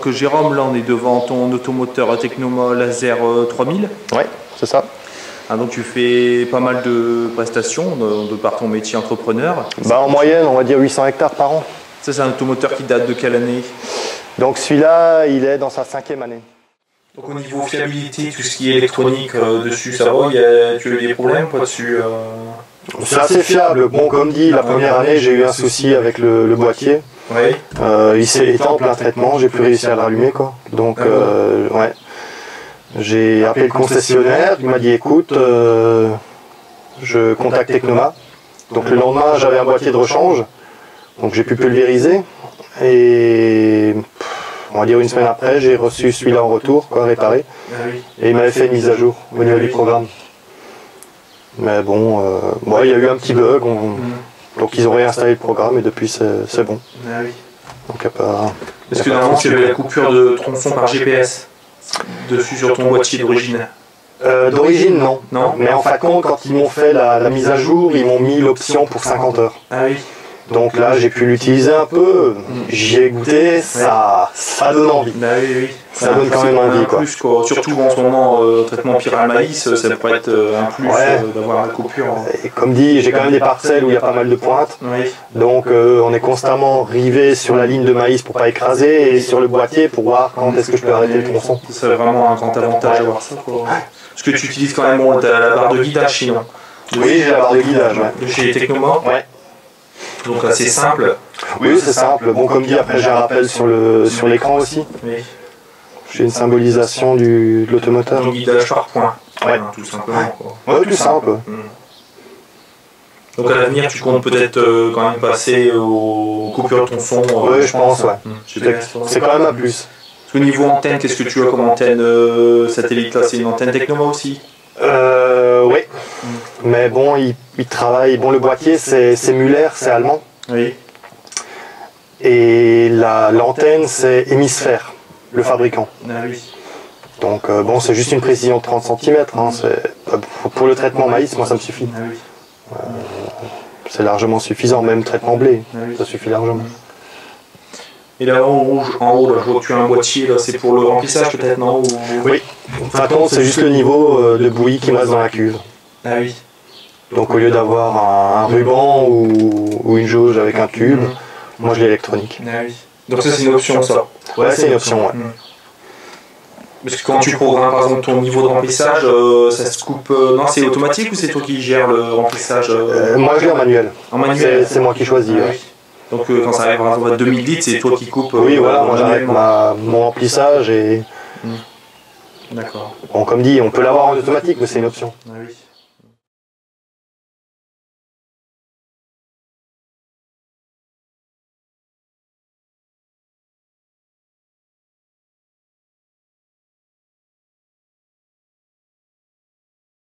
Donc Jérôme, là on est devant ton automoteur Technoma Laser 3000. Ouais, c'est ça. Ah, donc tu fais pas mal de prestations de par ton métier entrepreneur. Bah, en moyenne, on va dire 800 hectares par an. Ça c'est un automoteur qui date de quelle année? Donc celui-là, il est dans sa 5e année. Donc au niveau fiabilité, tout ce qui est électronique dessus, ça va? Tu as eu des problèmes pas dessus C'est assez fiable. Bon, comme dit, la première année, j'ai eu un souci avec le boîtier. Oui. Il s'est éteint en plein traitement, j'ai plus réussi à le rallumer, quoi. Donc, ouais. J'ai appelé le concessionnaire, il m'a dit écoute, je contacte Technoma. Donc le lendemain, j'avais un boîtier de rechange, donc j'ai pu pulvériser. Et on va dire une semaine après, j'ai reçu celui-là en retour, quoi, réparé. Et il m'avait fait une mise à jour au niveau du programme. Mais bon, il y a eu un petit bug, donc ils ont réinstallé le programme et depuis c'est bon. Donc il n'y a pas... Est-ce que normalement tu avais la coupure de tronçon par GPS dessus sur ton boîtier d'origine? D'origine non. Mais en fin de compte, quand ils m'ont fait la mise à jour, ils m'ont mis l'option pour 50 heures. Ah oui. Donc là j'ai pu l'utiliser un peu, j'y ai goûté, ça donne envie. Bah oui. Ça donne quand même envie, quoi. Plus, quoi. Surtout en ce moment, traitement Pyral maïs, ça pourrait être un plus d'avoir la coupure. Et comme dit, j'ai quand même des parcelles où il y a pas mal de pointes. Oui. Donc on est constamment rivé sur la ligne de maïs pour pas écraser et sur le boîtier pour voir quand est-ce que je peux arrêter le tronçon. C'est vraiment un grand avantage d'avoir ça, quoi. Parce que tu utilises quand même la barre de guidage sinon. Oui, j'ai la barre de guidage. De chez Technoma. Ouais. Donc assez simple. Oui, c'est simple. Bon, comme dit, après j'ai un rappel sur l'écran aussi. Oui. J'ai une symbolisation de l'automoteur. Donc guidage par point. Ouais. Tout simplement. Ouais, tout simple. Donc à l'avenir, tu comptes peut-être quand même passer aux coupures de tronçon. Oui, je pense, ouais. C'est quand même un plus. Au niveau antenne, qu'est-ce que tu as comme antenne satellite là? C'est une antenne Technoma aussi? Oui. Mais bon, il travaille. Bon, le boîtier, c'est Muller, c'est allemand. Oui. Et l'antenne, c'est Hémisphère, le fabricant. Ah oui. Donc, bon, c'est juste une précision de 30 cm. Hein, pour le traitement maïs, moi, ça me suffit. Ah oui. C'est largement suffisant, même traitement blé, ça suffit largement. Et là en haut, là, je vois que tu as un boîtier, là, c'est pour le remplissage peut-être, non? Oui, par contre c'est juste le niveau de bouillie qui me reste dans la cuve. Ah oui. Donc au lieu d'avoir un ruban ou une jauge avec un tube, moi je l'ai électronique. Ah oui. Donc ça c'est une option ça? Ouais, c'est une option, ouais. Parce que quand tu programmes par exemple ton niveau de remplissage, ça se coupe... non, c'est automatique ou c'est toi qui gères le remplissage? Moi je l'ai en manuel. En manuel? C'est moi qui choisis. Ah, oui. Donc quand ça arrive par exemple à 2000 litres, c'est toi qui coupes? Oui, voilà, moi j'arrête mon remplissage et... D'accord. Bon, comme dit, on peut l'avoir en automatique, mais c'est une option. Ah oui.